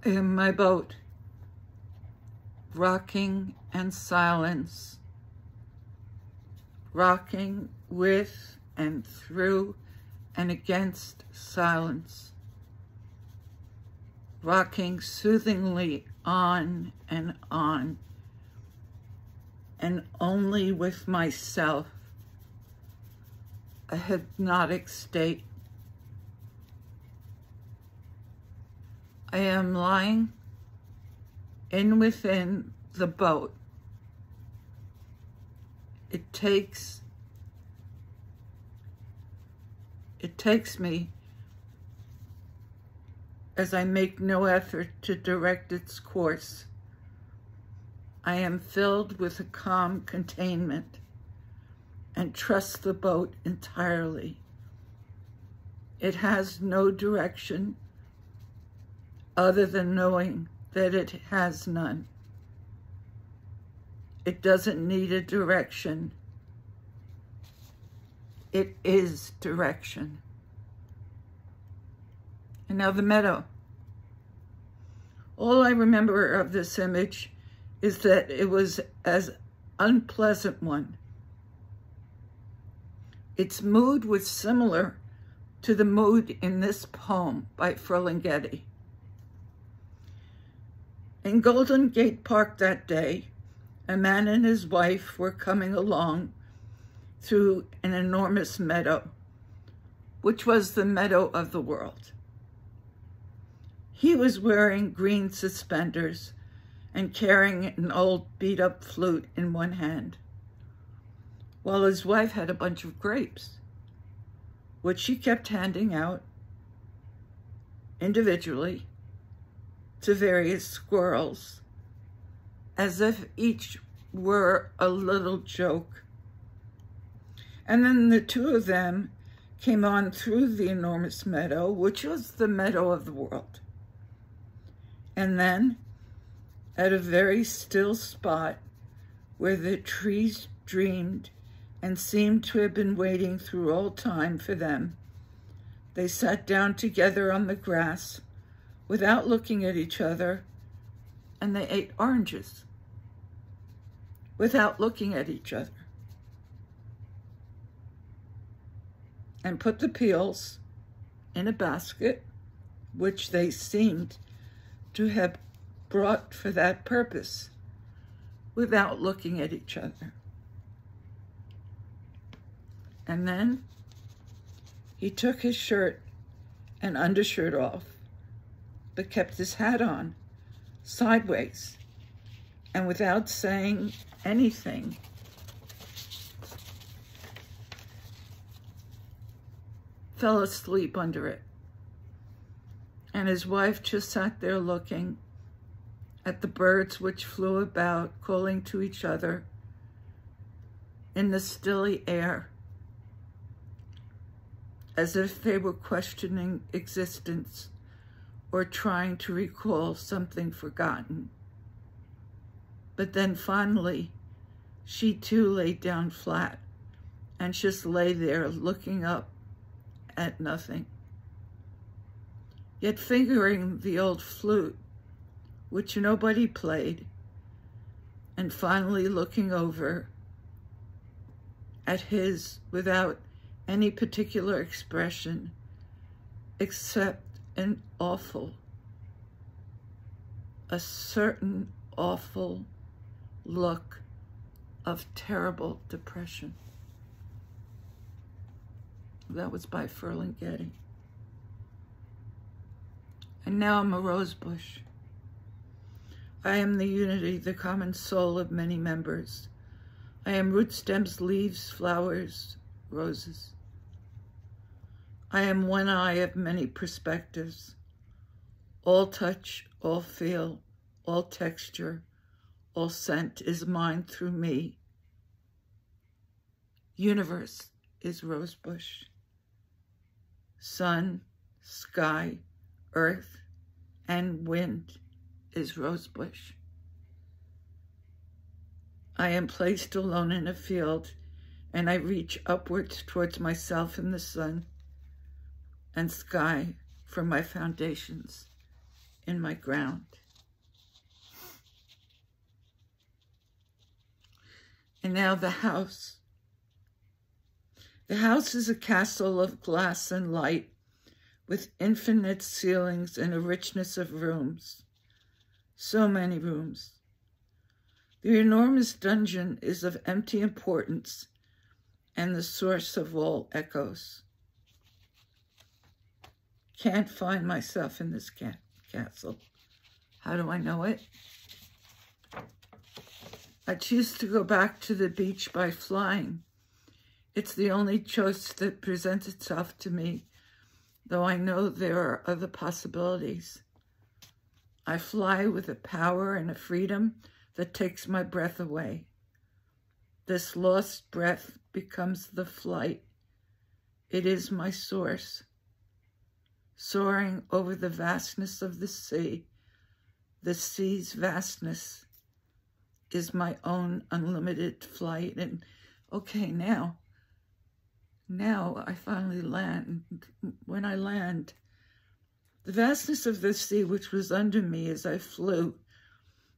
in my boat, rocking and silence, rocking with and through and against silence, rocking soothingly on, and only with myself, a hypnotic state. I am lying within the boat. It takes me as I make no effort to direct its course. I am filled with a calm containment and trust the boat entirely. It has no direction other than knowing that it has none. It doesn't need a direction. It is direction. And now the meadow. All I remember of this image is that it was an unpleasant one. Its mood was similar to the mood in this poem by Ferlinghetti. In Golden Gate Park that day, a man and his wife were coming along through an enormous meadow, which was the meadow of the world. He was wearing green suspenders and carrying an old beat-up flute in one hand, while his wife had a bunch of grapes, which she kept handing out individually to various squirrels, as if each were a little joke. And then the two of them came on through the enormous meadow, which was the meadow of the world. And then, at a very still spot where the trees dreamed and seemed to have been waiting through all time for them, they sat down together on the grass without looking at each other, and they ate oranges without looking at each other, and put the peels in a basket, which they seemed to have brought for that purpose, without looking at each other. And then he took his shirt and undershirt off, but kept his hat on sideways, and without saying anything, fell asleep under it. And his wife just sat there looking at the birds which flew about, calling to each other in the stilly air, as if they were questioning existence or trying to recall something forgotten. But then finally, she too laid down flat and just lay there looking up at nothing, yet fingering the old flute, which nobody played, and finally looking over at his without any particular expression except an awful, a certain awful look of terrible depression. That was by Ferlinghetti. And now I'm a rose bush. I am the unity, the common soul of many members. I am root stems, leaves, flowers, roses. I am one eye of many perspectives. All touch, all feel, all texture, all scent is mine through me. Universe is rosebush. Sun, sky, earth, and wind is rosebush. I am placed alone in a field, and I reach upwards towards myself in the sun and sky for my foundations in my ground. And now the house. The house is a castle of glass and light with infinite ceilings and a richness of rooms. So many rooms. The enormous dungeon is of empty importance and the source of all echoes. Can't find myself in this castle. How do I know it? I choose to go back to the beach by flying. It's the only choice that presents itself to me, though I know there are other possibilities. I fly with a power and a freedom that takes my breath away. This lost breath becomes the flight. It is my source. Soaring over the vastness of the sea's vastness is my own unlimited flight. And okay, now I finally land. When I land, the vastness of the sea, which was under me as I flew,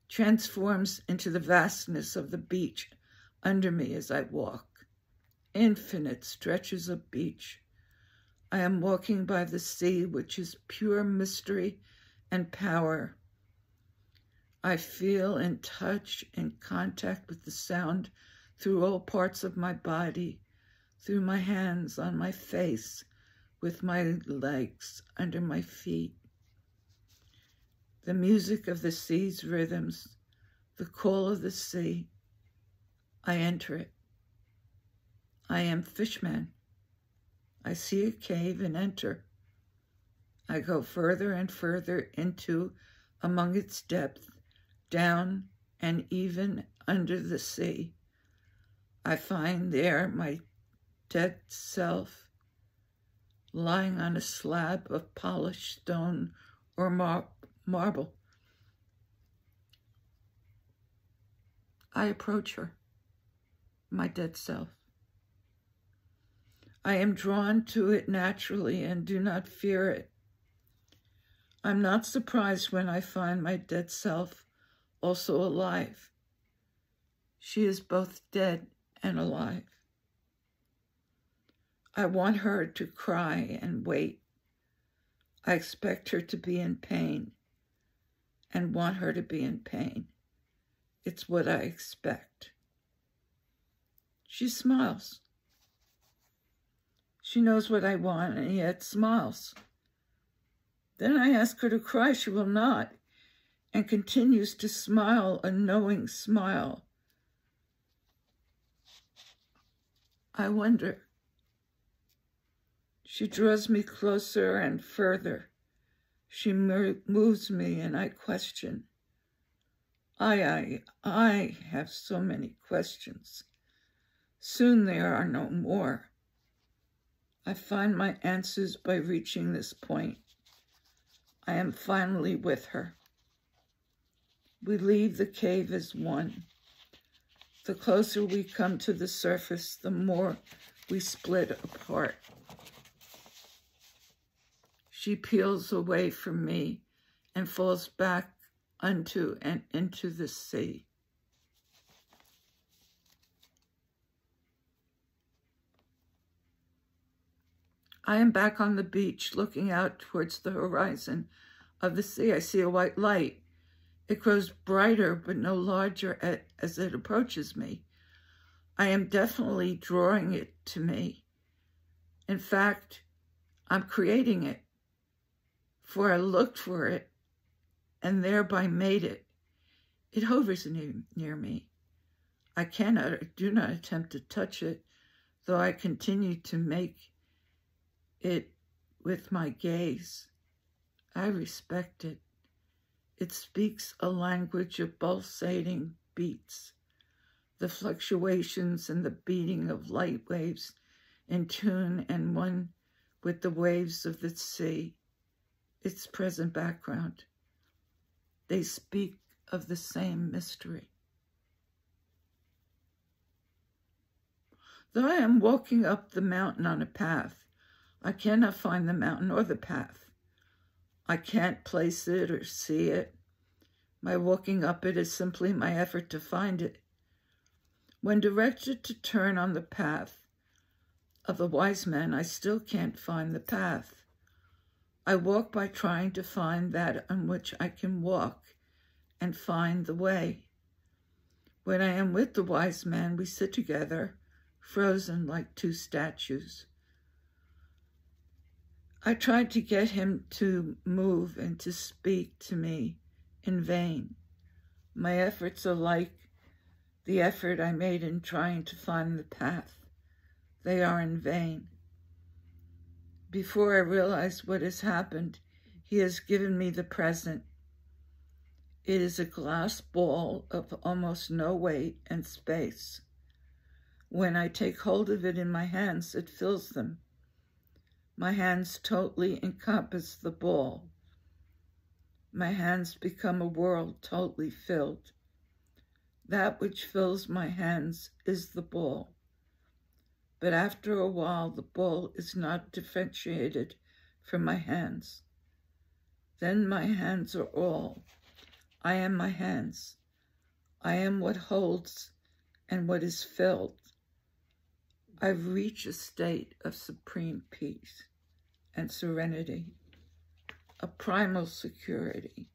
transforms into the vastness of the beach under me as I walk. Infinite stretches of beach. I am walking by the sea, which is pure mystery and power. I feel in touch, in contact with the sound through all parts of my body, through my hands, on my face, with my legs, under my feet. The music of the sea's rhythms, the call of the sea. I enter it. I am Fishman. I see a cave and enter. I go further and further into, among its depth, down and even under the sea. I find there my dead self, lying on a slab of polished stone or marble. I approach her, my dead self. I am drawn to it naturally and do not fear it. I'm not surprised when I find my dead self also alive. She is both dead and alive. I want her to cry and wait. I expect her to be in pain and want her to be in pain. It's what I expect. She smiles. She knows what I want and yet smiles. Then I ask her to cry. She will not, and continues to smile a knowing smile. I wonder. She draws me closer and further. She moves me and I question. I have so many questions. Soon there are no more. I find my answers by reaching this point. I am finally with her. We leave the cave as one. The closer we come to the surface, the more we split apart. She peels away from me and falls back unto and into the sea. I am back on the beach looking out towards the horizon of the sea. I see a white light. It grows brighter but no larger as it approaches me. I am definitely drawing it to me. In fact, I'm creating it, for I looked for it and thereby made it. It hovers near me. I cannot or do not attempt to touch it, though I continue to make it with my gaze. I respect it. It speaks a language of pulsating beats, the fluctuations and the beating of light waves in tune and one with the waves of the sea, its present background. They speak of the same mystery. Though I am walking up the mountain on a path, I cannot find the mountain or the path. I can't place it or see it. My walking up it is simply my effort to find it. When directed to turn on the path of the wise man, I still can't find the path. I walk by trying to find that on which I can walk and find the way. When I am with the wise man, we sit together, frozen like two statues. I tried to get him to move and to speak to me in vain. My efforts are like the effort I made in trying to find the path. They are in vain. Before I realize what has happened, he has given me the present. It is a glass ball of almost no weight and space. When I take hold of it in my hands, it fills them. My hands totally encompass the ball. My hands become a world totally filled. That which fills my hands is the ball. But after a while, the ball is not differentiated from my hands. Then my hands are all. I am my hands. I am what holds and what is filled. I've reached a state of supreme peace and serenity, a primal security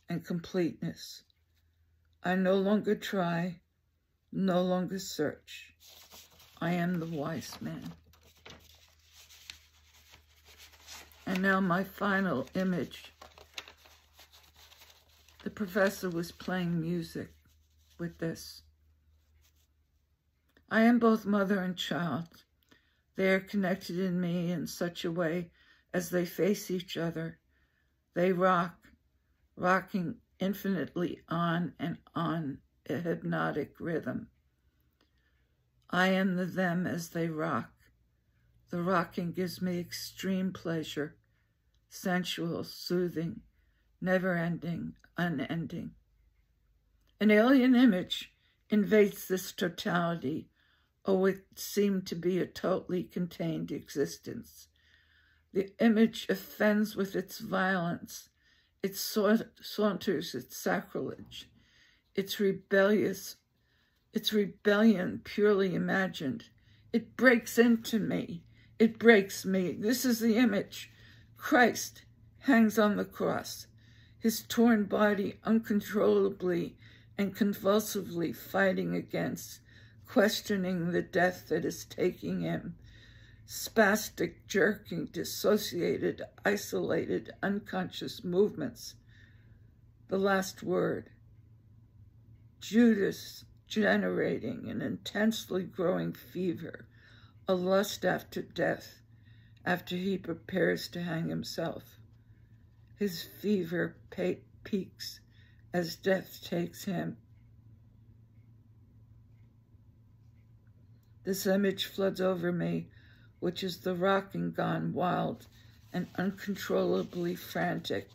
and completeness. I no longer try, no longer search. I am the wise man. And now my final image. The professor was playing music with this. I am both mother and child. They are connected in me in such a way as they face each other. They rock, rocking infinitely on and on a hypnotic rhythm. I am the them as they rock. The rocking gives me extreme pleasure, sensual, soothing, never-ending, unending. An alien image invades this totality, or it seemed to be a totally contained existence. The image offends with its violence, its saunters, its sacrilege, its rebellion purely imagined. It breaks into me. It breaks me. This is the image. Christ hangs on the cross, his torn body uncontrollably and convulsively fighting against, questioning the death that is taking him, spastic, jerking, dissociated, isolated, unconscious movements. The last word. Judas generating an intensely growing fever, a lust after death, after he prepares to hang himself. His fever peaks as death takes him. This image floods over me, which is the rocking gone wild and uncontrollably frantic.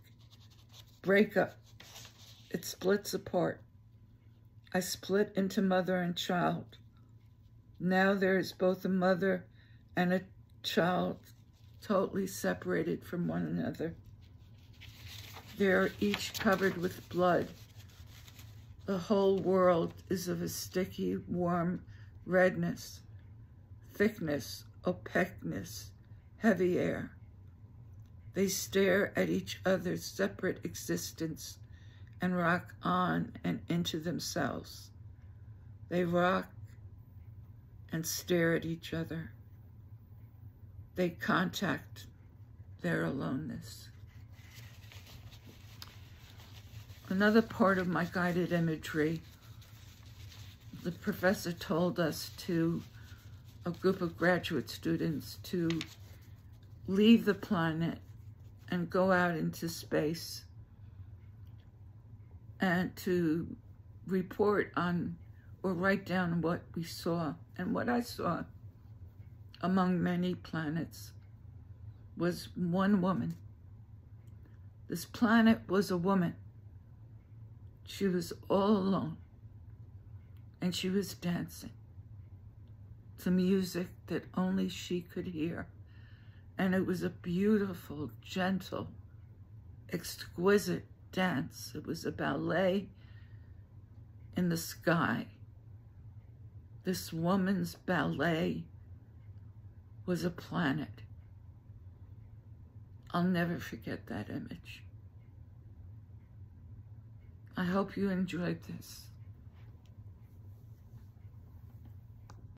Breakup. It splits apart. I split into mother and child. Now there is both a mother and a child totally separated from one another. They are each covered with blood. The whole world is of a sticky, warm redness, thickness, opaqueness, heavy air. They stare at each other's separate existence and rock on and into themselves. They rock and stare at each other. They contact their aloneness. Another part of my guided imagery, the professor told us to, a group of graduate students, to leave the planet and go out into space and to report on or write down what we saw. And what I saw among many planets was one woman. This planet was a woman. She was all alone, and she was dancing to music that only she could hear. And it was a beautiful, gentle exquisite dance. It was a ballet in the sky. This woman's ballet was a planet. I'll never forget that image. I hope you enjoyed this.